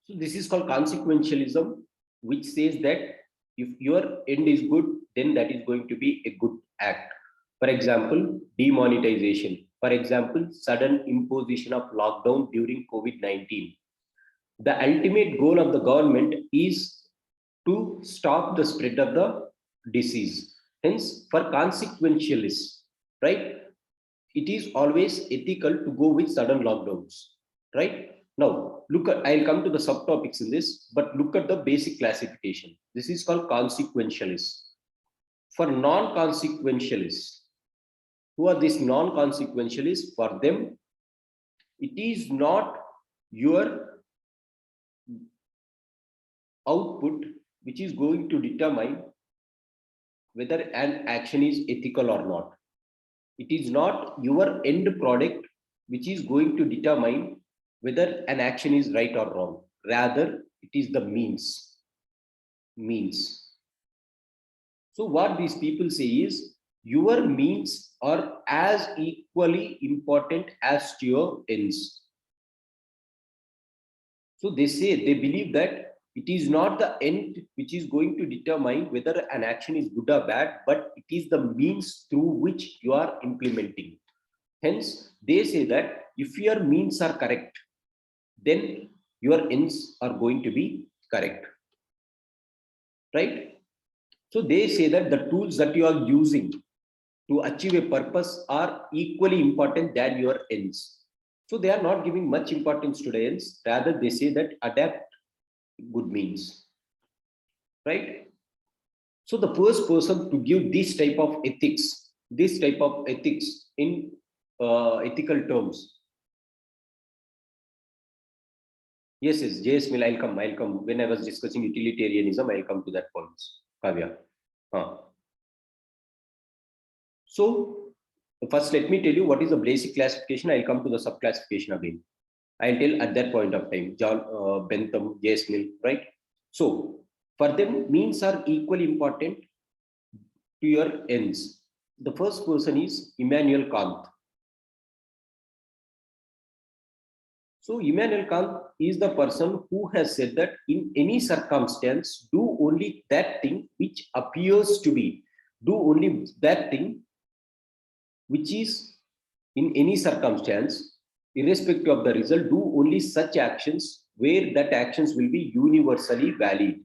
So this is called consequentialism, which says that if your end is good, then that is going to be a good act. For example, demonetization. For example, sudden imposition of lockdown during COVID-19. The ultimate goal of the government is to stop the spread of the disease. Hence, for consequentialists, right, it is always ethical to go with sudden lockdowns, right? Now, look at, I'll come to the subtopics in this, but look at the basic classification. This is called consequentialists. For non-consequentialists, who are these non-consequentialists? For them, it is not your output which is going to determine whether an action is ethical or not. It is not your end product which is going to determine whether an action is right or wrong. Rather, it is the means. So what these people say is your means are as equally important as to your ends. So they say, they believe that it is not the end which is going to determine whether an action is good or bad, but it is the means through which you are implementing. Hence, they say that if your means are correct, then your ends are going to be correct. Right? So they say that the tools that you are using to achieve a purpose are equally important than your ends. So they are not giving much importance to the ends. Rather, they say that adapt good means. Right? So the first person to give this type of ethics in ethical terms. Yes, JS Mill, I'll come. When I was discussing utilitarianism, I'll come to that point, Kavya. So first, let me tell you what is the basic classification. I'll come to the sub-classification again. I'll tell at that point of time, John Bentham, JS Mill, right? So for them, means are equally important to your ends. The first person is Immanuel Kant. So Immanuel Kant is the person who has said that in any circumstance, do only that thing which appears to be, do only that thing which is in any circumstance, irrespective of the result, do only such actions where that actions will be universally valid.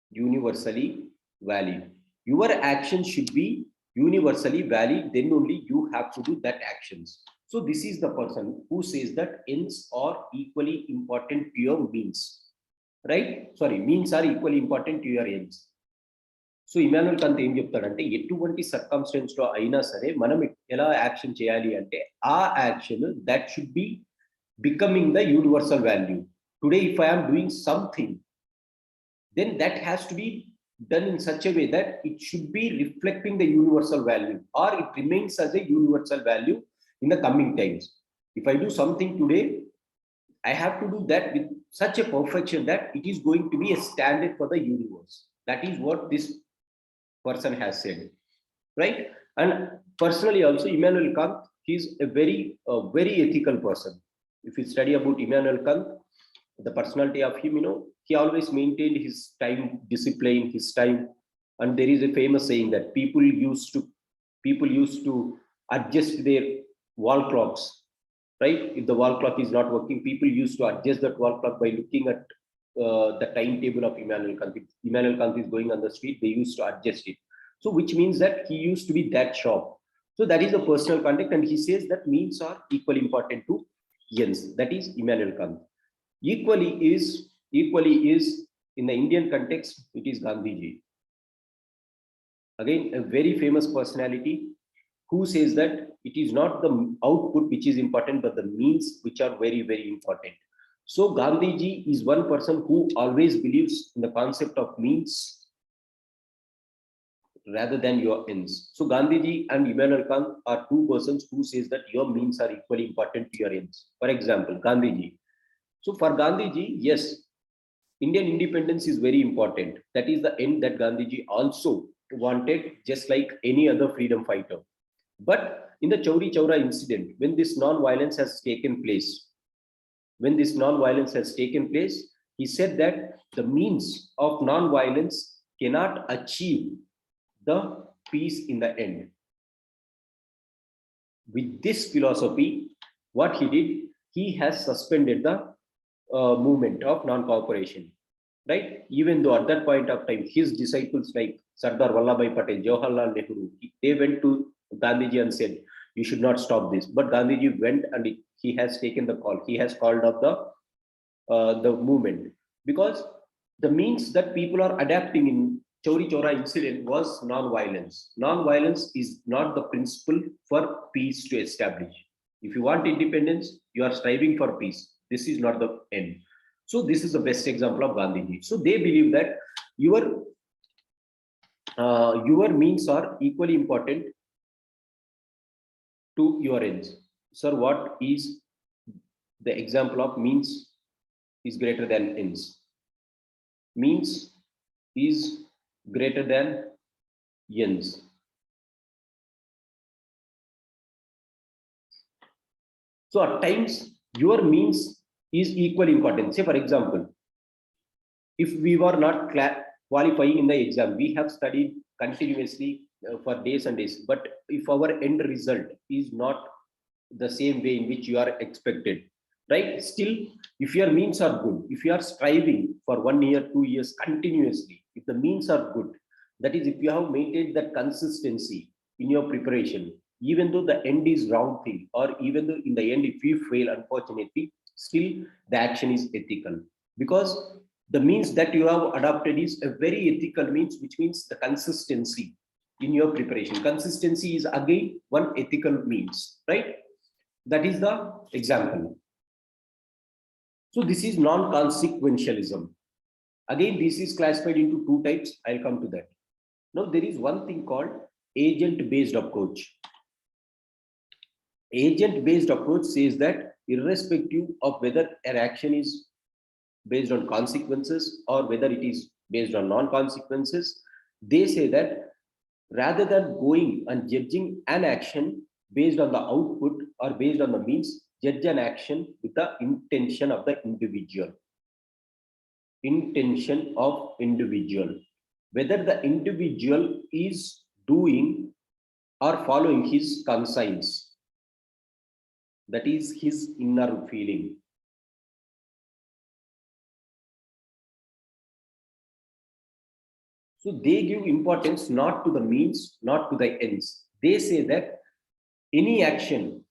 Universally valid. Your action should be universally valid, then only you have to do that actions. So this is the person who says that ends are equally important to your means, right? Sorry, means are equally important to your ends. So Immanuel Kant ఏం చెప్తాడంటే ఎటువంటి circumstance లో అయినా సరే మనం ఎలా action చేయాలి అంటే ఆ action that should be becoming the universal value. Today if I am doing something, then that has to be done in such a way that it should be reflecting the universal value, or it remains as a universal value in the coming times. If I do something today, I have to do that with such a perfection that it is going to be a standard for the universe. That is what this person has said, right? And personally also, Immanuel Kant, he is a very ethical person. If you study about Immanuel Kant, the personality of him, he always maintained his time discipline, his time. And there is a famous saying that people used to adjust their wall clocks, right? If the wall clock is not working, people used to adjust that wall clock by looking at the timetable of Immanuel Kant. If Immanuel Kant is going on the street, they used to adjust it. So which means that he used to be that sharp. So that is the personal conduct, and he says that means are equally important to ends. That is Immanuel Kant. Equally is in the Indian context, it is Gandhiji. Again, a very famous personality who says that it is not the output which is important, but the means which are very important. So Gandhiji is one person who always believes in the concept of means rather than your ends. So Gandhiji and Immanuel Kant are two persons who says that your means are equally important to your ends. For example, Gandhiji. So for Gandhiji, yes, Indian independence is very important. That is the end that Gandhiji also wanted, just like any other freedom fighter. But in the Chauri Chaura incident, when this non-violence has taken place, when this non-violence has taken place, he said that the means of non-violence cannot achieve the peace in the end. With this philosophy, what he did, he has suspended the movement of non-cooperation, right? Even though at that point of time, his disciples like Sardar Vallabhbhai Patel, Jawaharlal Nehru, they went to Gandhiji and said, you should not stop this. But Gandhiji went and he has taken the call. He has called up the movement, because the means that people are adapting in Chauri Chaura incident was non-violence. Non-violence is not the principle for peace to establish. If you want independence, you are striving for peace. This is not the end. So this is the best example of Gandhiji. So they believe that your means are equally important to your ends. Sir, what is the example of means is greater than ends? Means is greater than ends. So at times your means is equally important. Say for example, if we were not qualifying in the exam, we have studied continuously for days and days, but if our end result is not the same way in which you are expected, right? Still, if your means are good, if you are striving for 1 year, 2 years continuously, if the means are good, that is, if you have maintained that consistency in your preparation, even though the end is wrong thing, or even though in the end, if you fail, unfortunately, still the action is ethical, because the means that you have adopted is a very ethical means, which means the consistency in your preparation. Consistency is again one ethical means, right? That is the example. So this is non-consequentialism. Again, this is classified into two types. I'll come to that. Now, there is one thing called agent-based approach. Agent-based approach says that irrespective of whether an action is based on consequences or whether it is based on non-consequences, they say that rather than going and judging an action based on the output or based on the means, judge an action with the intention of the individual. Intention of individual. Whether the individual is doing or following his conscience. That is his inner feeling. So they give importance not to the means, not to the ends. They say that any action,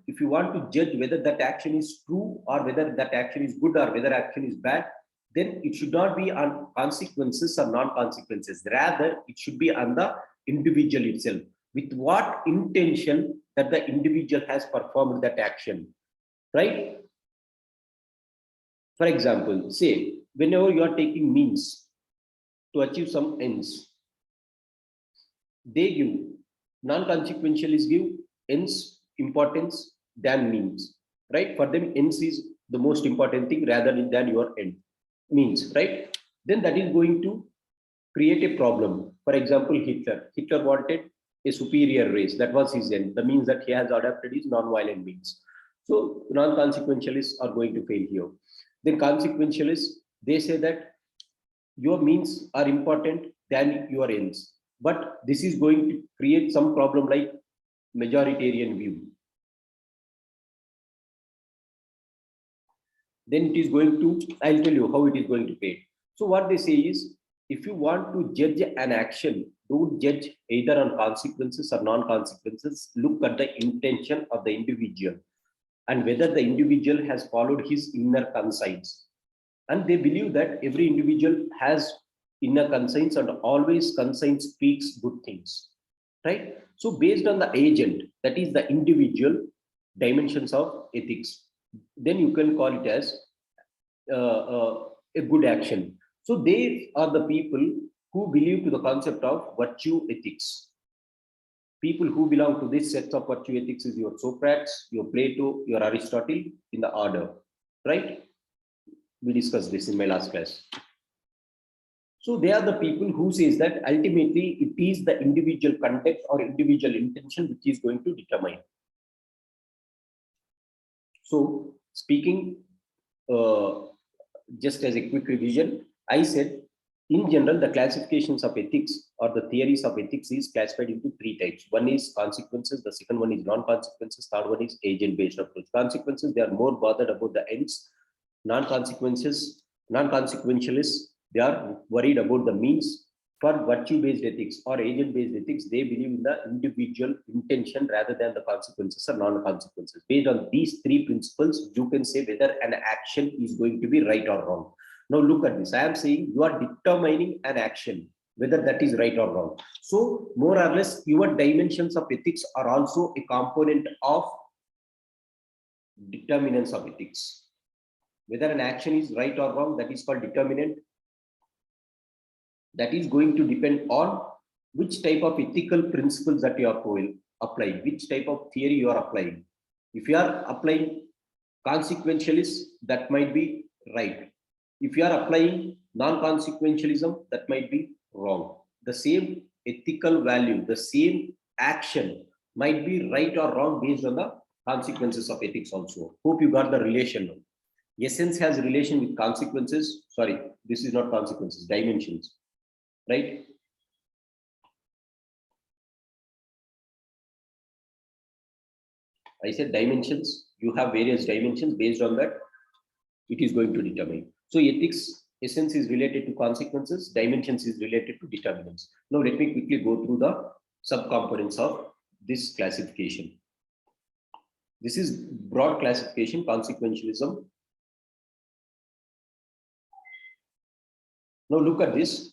if you want to judge whether that action is true or whether that action is good or whether action is bad, then it should not be on consequences or non-consequences. Rather, it should be on the individual itself. With what intention that the individual has performed that action, right? For example, say, whenever you are taking means to achieve some ends, they give non-consequentialists give ends importance than means, right? For them, ends is the most important thing rather than your end means, right? Then that is going to create a problem. For example, Hitler wanted a superior race. That was his end. The means that he has adopted is non-violent means. So non-consequentialists are going to fail here. Then consequentialists, they say that your means are important than your ends. But this is going to create some problem like majoritarian view. Then it is going to, I'll tell you how it is going to pay. So what they say is, if you want to judge an action, don't judge either on consequences or non-consequences. Look at the intention of the individual and whether the individual has followed his inner conscience. And they believe that every individual has inner conscience and always conscience speaks good things, right? So based on the agent, that is the individual dimensions of ethics, then you can call it as a good action. So they are the people who believe to the concept of virtue ethics. People who belong to this set of virtue ethics is your Socrates, your Plato, your Aristotle in the order, right? We discussed this in my last class. So they are the people who says that ultimately it is the individual context or individual intention which is going to determine. So speaking just as a quick revision, I said in general, the classifications of ethics or the theories of ethics is classified into three types. One is consequences, the second one is non-consequences, third one is agent-based approach. Consequences, they are more bothered about the ends. Non-consequentialists, they are worried about the means. For virtue-based ethics or agent-based ethics, they believe in the individual intention rather than the consequences or non-consequences. Based on these three principles, you can say whether an action is going to be right or wrong. Now look at this. I am saying you are determining an action, whether that is right or wrong. So more or less, your dimensions of ethics are also a component of determinants of ethics. Whether an action is right or wrong, that is called determinant. That is going to depend on which type of ethical principles that you are applying, which type of theory you are applying. If you are applying consequentialism, that might be right. If you are applying non-consequentialism, that might be wrong. The same ethical value, the same action might be right or wrong based on the consequences of ethics also. Hope you got the relation now. Essence has relation with consequences. Sorry, this is not consequences, dimensions, right? I said dimensions. You have various dimensions. Based on that, it is going to determine. So ethics, essence is related to consequences, dimensions is related to determinants. Now let me quickly go through the subcomponents of this classification. This is broad classification, consequentialism. Now look at this.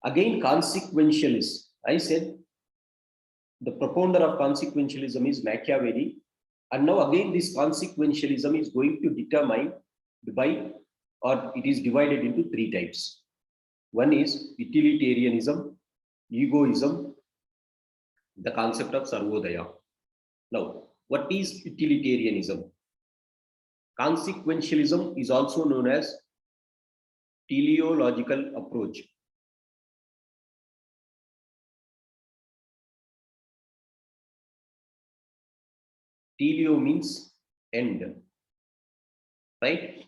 Again, consequentialist. I said the propounder of consequentialism is Machiavelli. And now again, this consequentialism is going to determine by, or it is divided into three types. One is utilitarianism, egoism, the concept of Sarvodaya. Now, what is utilitarianism? Consequentialism is also known as teleological approach. Teleo means end, right?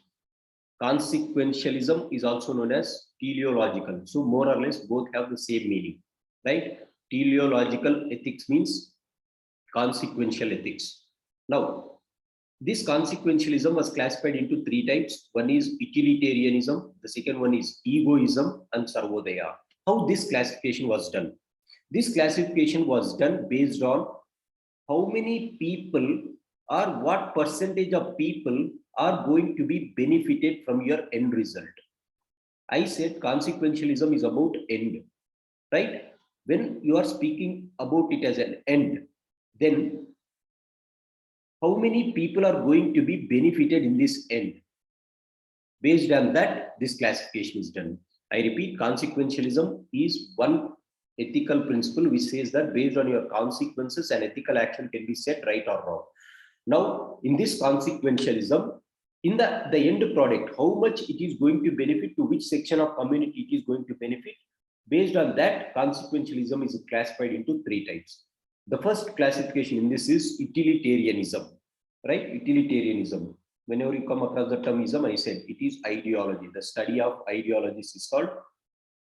Consequentialism is also known as teleological. So more or less both have the same meaning, right? Teleological ethics means consequential ethics. Now, this consequentialism was classified into three types. One is utilitarianism, the second one is egoism, and Sarvodaya. How this classification was done? This classification was done based on how many people or what percentage of people are going to be benefited from your end result. I said consequentialism is about end, right? When you are speaking about it as an end, then how many people are going to be benefited in this end? Based on that, this classification is done. I repeat, consequentialism is one ethical principle which says that based on your consequences, an ethical action can be set right or wrong. Now, in this consequentialism, in the end product, how much it is going to benefit to which section of community it is going to benefit. Based on that, consequentialism is classified into three types. The first classification in this is utilitarianism, right? Utilitarianism. Whenever you come across the term ism, I said it is ideology. The study of ideologies is called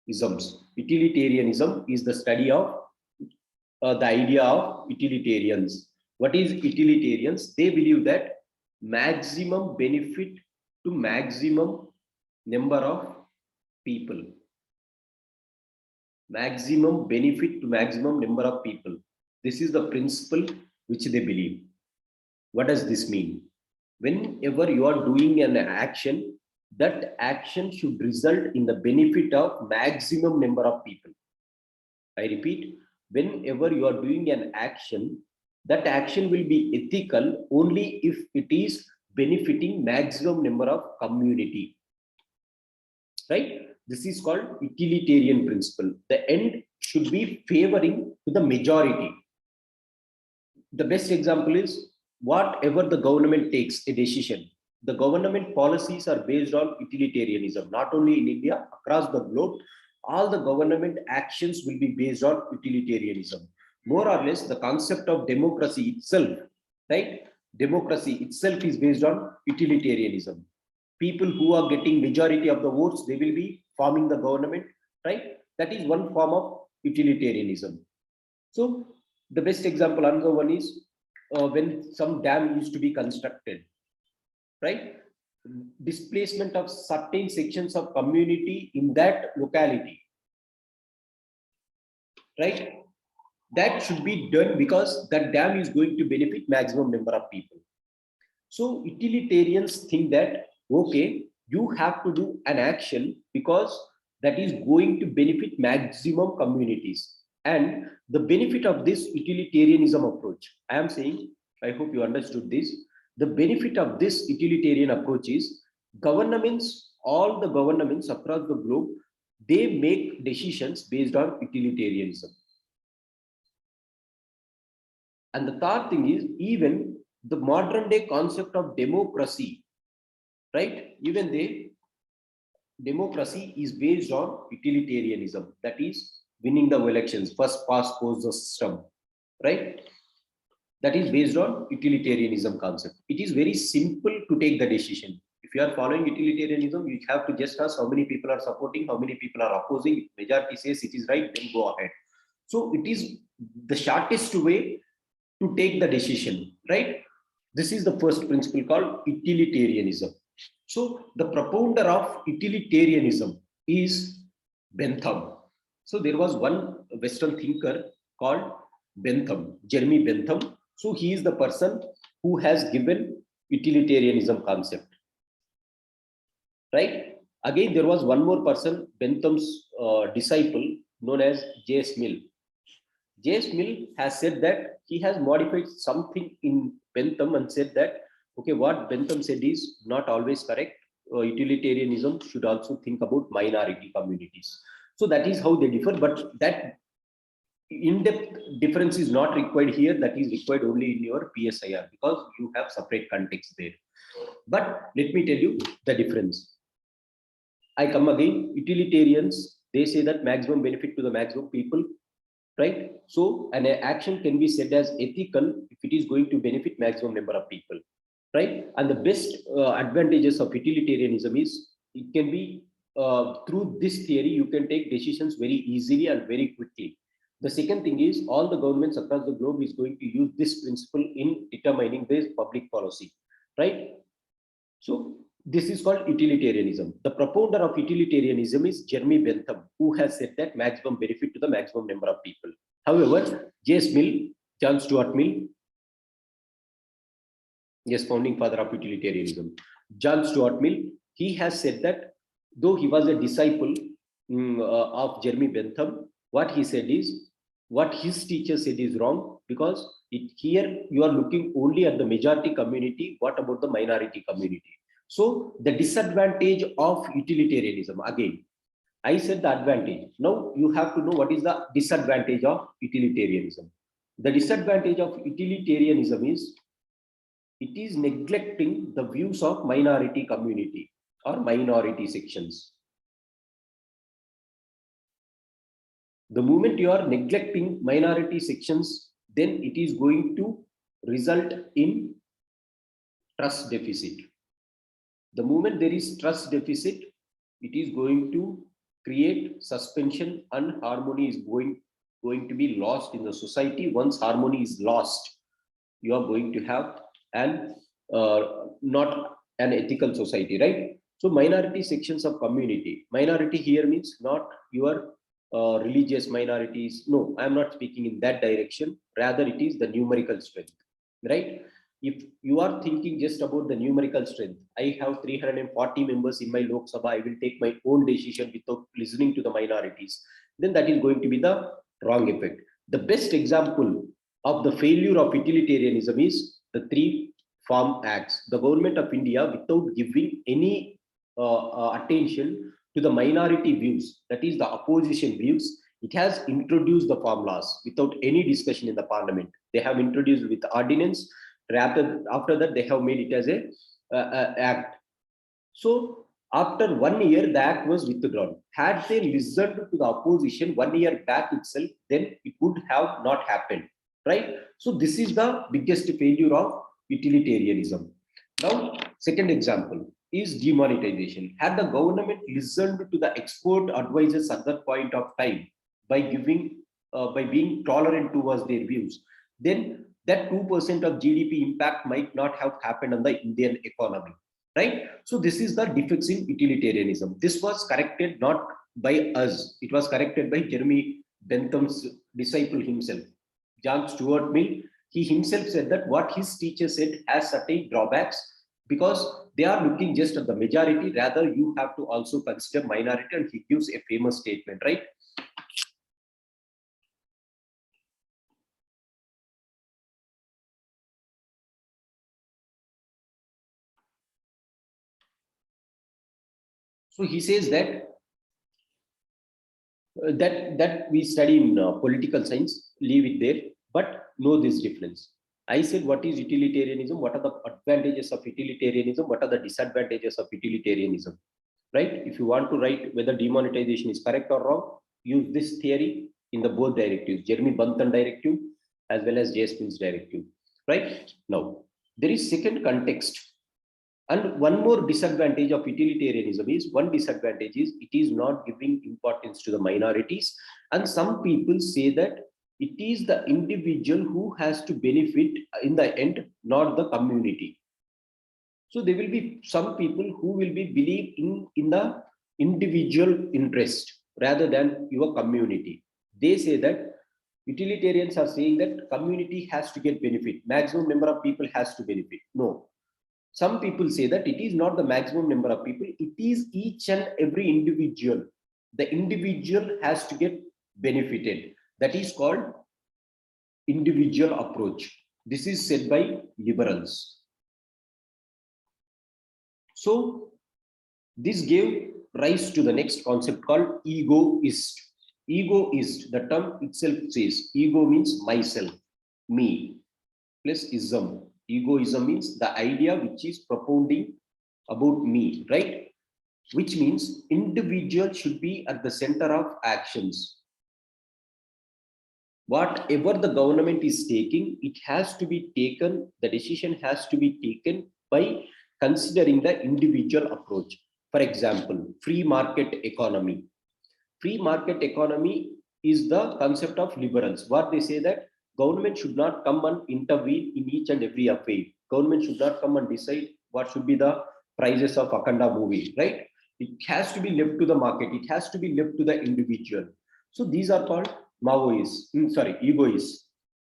isms. Utilitarianism is the study of the idea of utilitarians. What is utilitarians? They believe that maximum benefit to maximum number of people. Maximum benefit to maximum number of people. This is the principle which they believe. What does this mean? Whenever you are doing an action, that action should result in the benefit of maximum number of people. I repeat, whenever you are doing an action, that action will be ethical only if it is benefiting maximum number of community, right? This is called utilitarian principle. The end should be favoring to the majority. The best example is whatever the government takes a decision, the government policies are based on utilitarianism. Not only in India, across the globe, all the government actions will be based on utilitarianism. More or less, the concept of democracy itself, right? Democracy itself is based on utilitarianism. People who are getting majority of the votes, they will be forming the government, right? That is one form of utilitarianism. So the best example, another one is when some dam used to be constructed, right? Displacement of certain sections of community in that locality, right? That should be done because that dam is going to benefit maximum number of people. So utilitarians think that, okay, you have to do an action because that is going to benefit maximum communities. And the benefit of this utilitarianism approach, I am saying, I hope you understood this. The benefit of this utilitarian approach is governments, all the governments across the globe, they make decisions based on utilitarianism. And the third thing is, even the modern day concept of democracy, right? Even the democracy is based on utilitarianism, that is winning the elections, first past post the system, right? That is based on utilitarianism concept. It is very simple to take the decision. If you are following utilitarianism, you have to just ask how many people are supporting, how many people are opposing. If majority says it is right, then go ahead. So it is the shortest way to take the decision, right? This is the first principle called utilitarianism. So the propounder of utilitarianism is Bentham. So there was one Western thinker called Bentham, Jeremy Bentham. So he is the person who has given utilitarianism concept, right? Again, there was one more person, Bentham's disciple, known as J.S. Mill. J.S. Mill has said that he has modified something in Bentham and said that, okay, what Bentham said is not always correct. Utilitarianism should also think about minority communities. So that is how they differ, but that in-depth difference is not required here. That is required only in your PSIR because you have separate context there. But let me tell you the difference. I come again, utilitarians, they say that maximum benefit to the maximum people, right? So an action can be said as ethical if it is going to benefit maximum number of people, right? And the best advantages of utilitarianism is it can be through this theory you can take decisions very easily and very quickly. The second thing is all the governments across the globe is going to use this principle in determining their public policy, right? So this is called utilitarianism. The propounder of utilitarianism is Jeremy Bentham, who has said that maximum benefit to the maximum number of people. However, J.S. Mill, John Stuart Mill, yes, founding father of utilitarianism, John Stuart Mill, he has said that though he was a disciple of Jeremy Bentham, what he said is, what his teacher said is wrong because here you are looking only at the majority community. What about the minority community? So the disadvantage of utilitarianism, again, I said the advantage. Now you have to know what is the disadvantage of utilitarianism. The disadvantage of utilitarianism is it is neglecting the views of minority community or minority sections. The moment you are neglecting minority sections, then it is going to result in trust deficit. The moment there is trust deficit, it is going to create suspension and harmony is going to be lost in the society. Once harmony is lost, you are going to have an not an ethical society, right? So minority sections of community. Minority here means not your religious minorities. No, I am not speaking in that direction. Rather, it is the numerical strength, right? If you are thinking just about the numerical strength, I have 340 members in my Lok Sabha, I will take my own decision without listening to the minorities, then that is going to be the wrong effect. The best example of the failure of utilitarianism is the three farm acts. The government of India, without giving any attention to the minority views, that is the opposition views, it has introduced the farm laws without any discussion in the parliament. They have introduced with ordinance. After that, they have made it as a act. So after 1 year, the act was withdrawn. Had they listened to the opposition 1 year back itself, then it would have not happened, right? So this is the biggest failure of utilitarianism. Now, second example is demonetization. Had the government listened to the expert advisors at that point of time by by being tolerant towards their views, then that 2% of GDP impact might not have happened on the Indian economy, right? So this is the defects in utilitarianism. This was corrected not by us; it was corrected by Jeremy Bentham's disciple himself, John Stuart Mill. He himself said that what his teacher said has certain drawbacks because they are looking just at the majority. Rather, you have to also consider minority, and he gives a famous statement, right? So he says that that we study in political science, leave it there, but know this difference. I said, what is utilitarianism? What are the advantages of utilitarianism? What are the disadvantages of utilitarianism? Right? If you want to write whether demonetization is correct or wrong, use this theory in the both directives, Jeremy Bentham directive as well as J.S. Mill's directive. Right? Now, there is second context. And one more disadvantage of utilitarianism is it is not giving importance to the minorities. And some people say that it is the individual who has to benefit in the end, not the community. So there will be some people who will be believe in the individual interest rather than your community. They say that utilitarians are saying that community has to get benefit, maximum number of people has to benefit. No, some people say that it is not the maximum number of people, it is each and every individual. The individual has to get benefited. That is called individual approach. This is said by liberals. So this gave rise to the next concept called egoist. Egoist, the term itself says, ego means myself, me, plus ism. Egoism means the idea which is propounding about me, right? Which means individual should be at the center of actions. Whatever the government is taking, it has to be taken, the decision has to be taken by considering the individual approach. For example, free market economy. Free market economy is the concept of liberals. What they say that government should not come and intervene in each and every affair. Government should not come and decide what should be the prices of Akanda movie, right? It has to be left to the market. It has to be left to the individual. So these are called Maoists, egoists.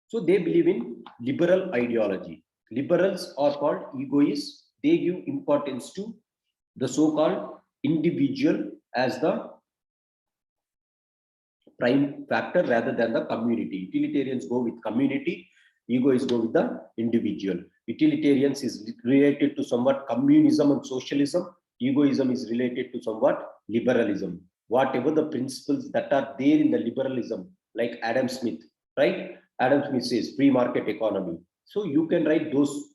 So they believe in liberal ideology. Liberals are called egoists. They give importance to the so-called individual as the prime factor rather than the community. Utilitarians go with community, egoists go with the individual. Utilitarians is related to somewhat communism and socialism. Egoism is related to somewhat liberalism. Whatever the principles that are there in the liberalism, like Adam Smith, right? Adam Smith says free market economy. So you can write those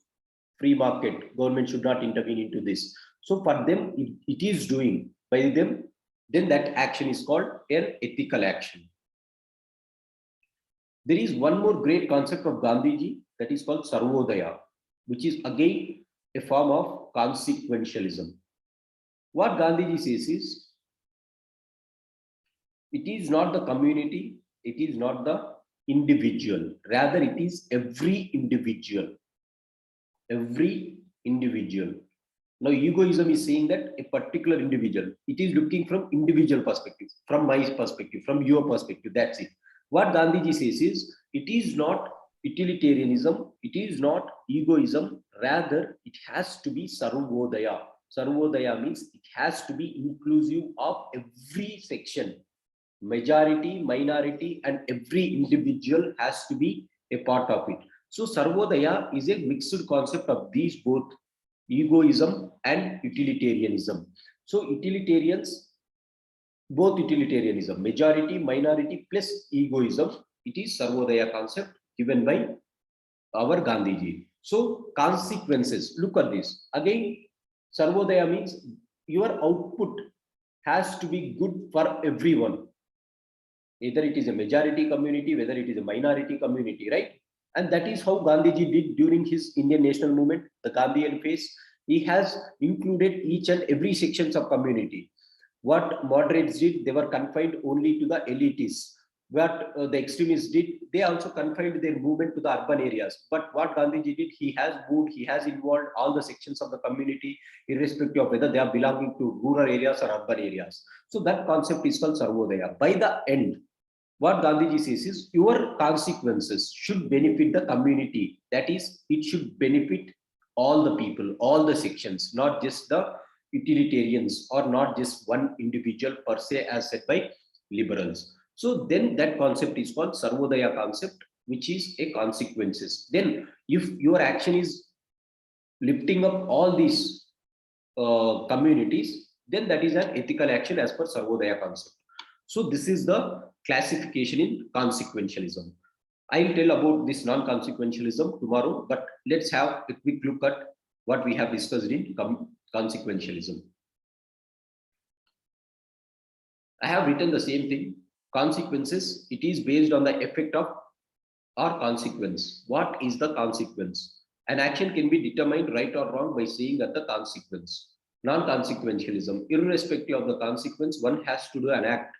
free market, government should not intervene into this. So for them, it is doing by them, then that action is called an ethical action. There is one more great concept of Gandhiji that is called Sarvodaya, which is again a form of consequentialism. What Gandhiji says is, it is not the community, it is not the individual, rather it is every individual. Every individual. Now, egoism is saying that a particular individual, it is looking from individual perspective, from my perspective, from your perspective, that's it. What Gandhiji says is, it is not utilitarianism, it is not egoism, rather it has to be Sarvodaya. Sarvodaya means it has to be inclusive of every section, majority, minority, and every individual has to be a part of it. So Sarvodaya is a mixed concept of these both, egoism and utilitarianism. So utilitarians, both utilitarianism, majority, minority plus egoism, it is Sarvodaya concept given by our Gandhiji. So consequences, look at this. Again, Sarvodaya means your output has to be good for everyone. Either it is a majority community, whether it is a minority community, right? And that is how Gandhiji did during his Indian national movement, the Gandhian phase. He has included each and every sections of community. What moderates did, they were confined only to the elites. What the extremists did, they also confined their movement to the urban areas. But what Gandhiji did, he has moved, he has involved all the sections of the community, irrespective of whether they are belonging to rural areas or urban areas. So that concept is called Sarvodaya. By the end, what Gandhiji says is your consequences should benefit the community. That is, it should benefit all the people, all the sections, not just the utilitarians or not just one individual per se, as said by liberals. So then that concept is called Sarvodaya concept, which is a consequences. Then if your action is lifting up all these communities, then that is an ethical action as per Sarvodaya concept. So this is the classification in consequentialism. I'll tell about this non-consequentialism tomorrow, but let's have a quick look at what we have discussed in consequentialism. I have written the same thing. Consequences, it is based on the effect of or consequence. What is the consequence? An action can be determined right or wrong by saying that the consequence. Non-consequentialism, irrespective of the consequence, one has to do an act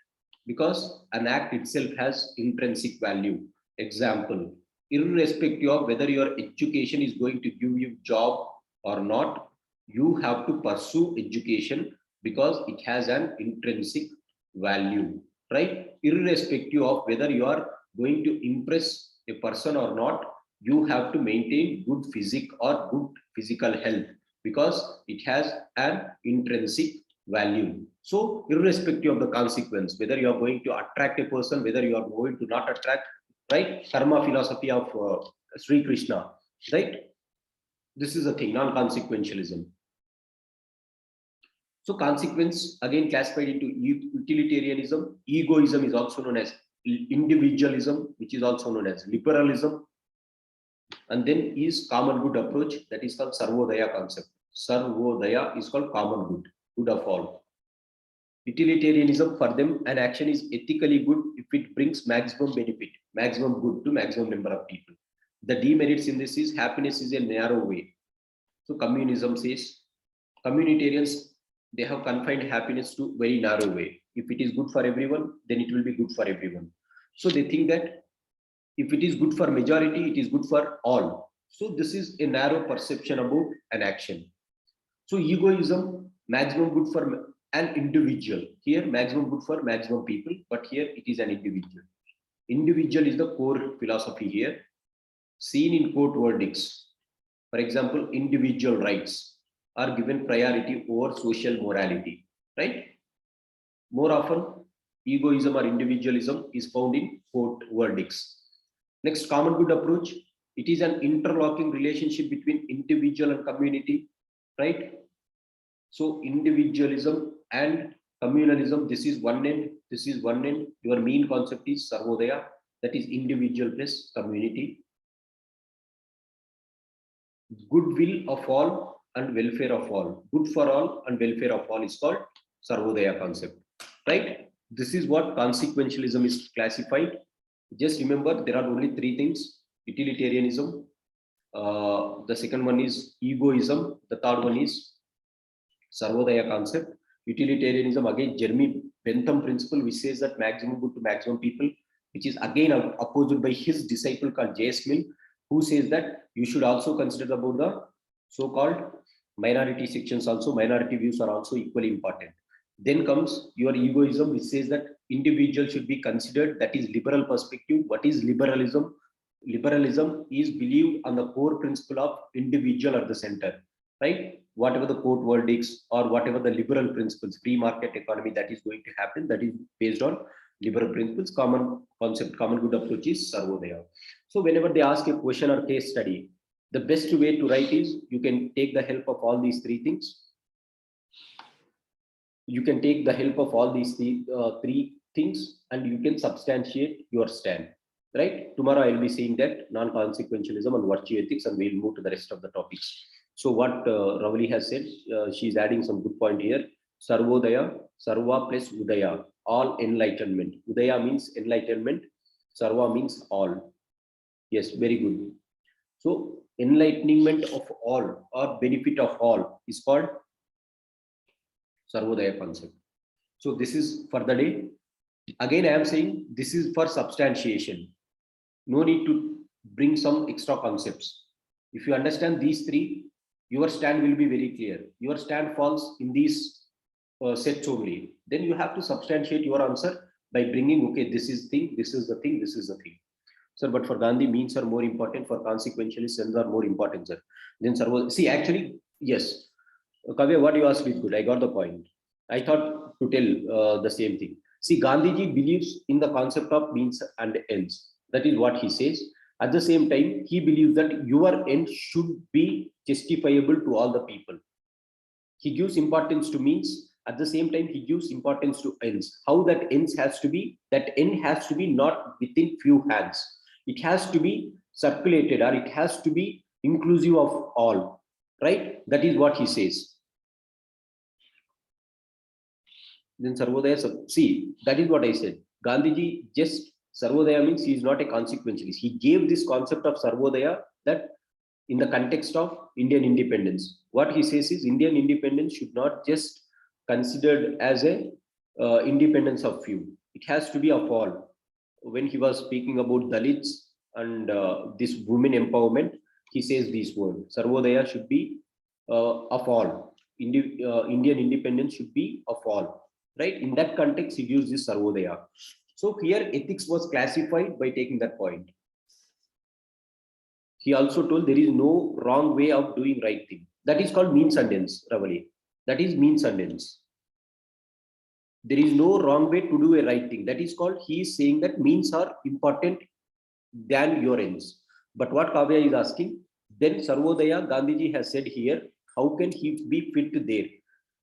because an act itself has intrinsic value. Example, irrespective of whether your education is going to give you job or not, you have to pursue education because it has an intrinsic value, right? Irrespective of whether you are going to impress a person or not, you have to maintain good physique or good physical health because it has an intrinsic value. So irrespective of the consequence, whether you are going to attract a person, whether you are going to not attract, right? Karma philosophy of Sri Krishna, right? This is a thing, non-consequentialism. So consequence again classified into utilitarianism. Egoism is also known as individualism, which is also known as liberalism. And then is common good approach, that is called Sarvodaya concept. Sarvodaya is called common good, good of all. Utilitarianism, for them, an action is ethically good if it brings maximum benefit, maximum good to maximum number of people. The demerits in this is happiness is a narrow way. So communism says communitarians, they have confined happiness to very narrow way. If it is good for everyone, then it will be good for everyone. So they think that if it is good for majority, it is good for all. So this is a narrow perception about an action. So egoism, maximum good for an individual. Here, maximum good for maximum people, but here it is an individual. Individual is the core philosophy here, seen in court verdicts. For example, individual rights are given priority over social morality, right? More often, egoism or individualism is found in court verdicts. Next, common good approach. It is an interlocking relationship between individual and community, right? So individualism and communalism, this is one end, this is one end. Your main concept is Sarvodaya, that is individual plus community. Goodwill of all and welfare of all. Good for all and welfare of all is called Sarvodaya concept, right? This is what consequentialism is classified. Just remember, there are only three things: utilitarianism, the second one is egoism, the third one is Sarvodaya concept. Utilitarianism, again, Jeremy Bentham principle, which says that maximum good to maximum people, which is again opposed by his disciple called J.S. Mill, who says that you should also consider about the so-called minority sections also. Minority views are also equally important. Then comes your egoism, which says that individual should be considered. That is liberal perspective. What is liberalism? Liberalism is believed on the core principle of individual at the center, right? Whatever the court verdicts or whatever the liberal principles, free market economy that is going to happen, that is based on liberal principles. Common concept, common good approach is Sarvodaya. So whenever they ask a question or case study, the best way to write is you can take the help of all these three things. You can take the help of all these three things and you can substantiate your stand, right? Tomorrow I'll be saying that non-consequentialism and virtue ethics, and we'll move to the rest of the topics. So what Ravali has said, she's adding some good point here. Sarvodaya, Sarva plus Udaya, all enlightenment. Udaya means enlightenment, Sarva means all. Yes, very good. So enlightenment of all or benefit of all is called Sarvodaya concept. So this is for the day. Again, I am saying this is for substantiation. No need to bring some extra concepts. If you understand these three, your stand will be very clear. Your stand falls in these sets only. Then you have to substantiate your answer by bringing, okay, this is thing, this is the thing, this is the thing. Sir, but for Gandhi, means are more important. For consequentialists, ends are more important, sir. Then, sir, see, actually, yes. Kavya, what you asked is good. I got the point. I thought to tell the same thing. See, Gandhiji believes in the concept of means and ends. That is what he says. At the same time, he believes that your end should be justifiable to all the people. He gives importance to means. At the same time, he gives importance to ends. How that ends has to be, that end has to be not within few hands. It has to be circulated, or it has to be inclusive of all. Right? That is what he says. Then Sarvodaya, see, that is what I said. Gandhiji just, Sarvodaya means he is not a consequentialist. He gave this concept of Sarvodaya that in the context of Indian independence. What he says is Indian independence should not just considered as a independence of few. It has to be of all. When he was speaking about Dalits and this women empowerment, he says this word. Sarvodaya should be of all. Indian independence should be of all. Right? In that context, he used this Sarvodaya. So here ethics was classified by taking that point. He also told there is no wrong way of doing right thing. That is called means and ends, Ravali. That is means and ends. There is no wrong way to do a right thing. That is called, he is saying that means are important than your ends. But what Kavya is asking, then Sarvodaya, Gandhiji has said here, how can he be fit there?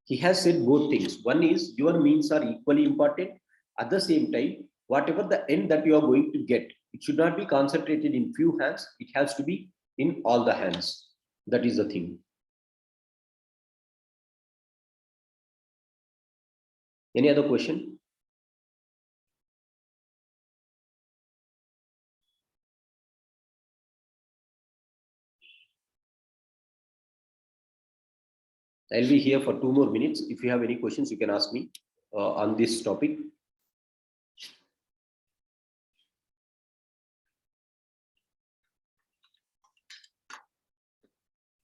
He has said both things. One is your means are equally important. At the same time, whatever the end that you are going to get, it should not be concentrated in few hands. It has to be in all the hands. That is the thing. Any other question? I'll be here for 2 more minutes. If you have any questions, you can ask me on this topic.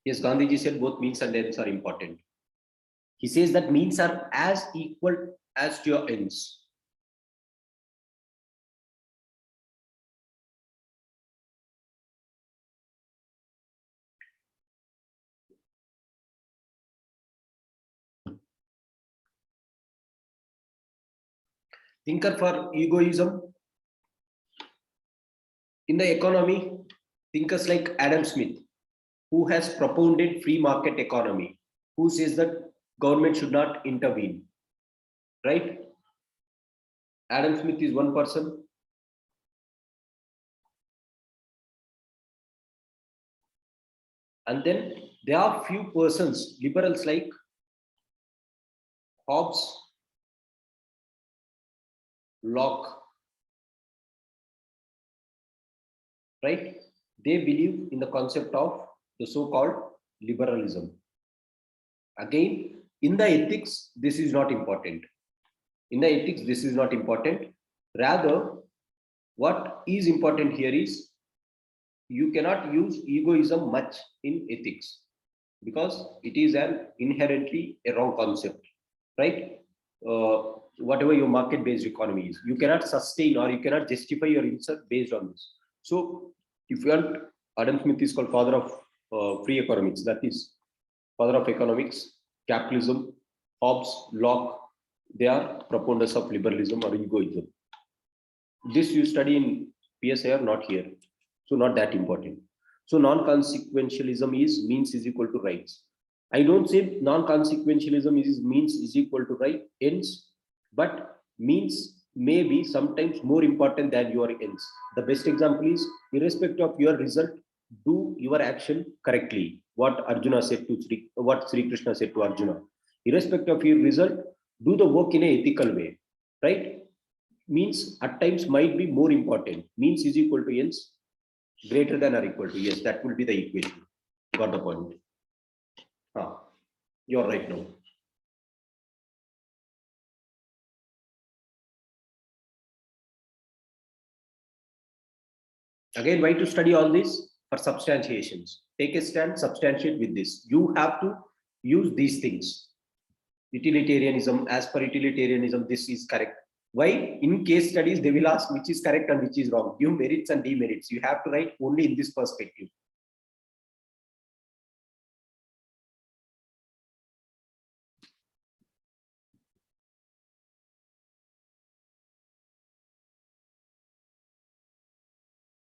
Yes, Gandhiji said both means and ends are important. He says that means are as equal as to your ends. Thinker for egoism. In the economy, thinkers like Adam Smith, who has propounded free market economy, who says that government should not intervene. Right? Adam Smith is one person. And then there are few persons, liberals like Hobbes, Locke, right? They believe in the concept of the so-called liberalism. Again, in the ethics, this is not important. In the ethics, this is not important. Rather, what is important here is you cannot use egoism much in ethics because it is an inherently a wrong concept, right? Whatever your market-based economy is, you cannot sustain or you cannot justify your insert based on this. So, if you want, Adam Smith is called father of free economics. That is father of economics, capitalism. Hobbes, Locke, they are proponents of liberalism or egoism. This you study in PSI or not here, so not that important. So non-consequentialism is means is equal to rights. I don't say non-consequentialism is means is equal to right ends, but means may be sometimes more important than your ends. The best example is irrespective of your result, do your action correctly. What Arjuna said to what Sri Krishna said to Arjuna. Irrespective of your result, do the work in a ethical way, right? Means at times might be more important. Means is equal to ends. Greater than or equal to. Yes, that will be the equation. Got the point. You're right now. Again, why to study all this? For substantiations. Take a stand, substantiate with this. You have to use these things. Utilitarianism, as per utilitarianism, this is correct. Why? In case studies, they will ask which is correct and which is wrong. Give merits and demerits. You have to write only in this perspective.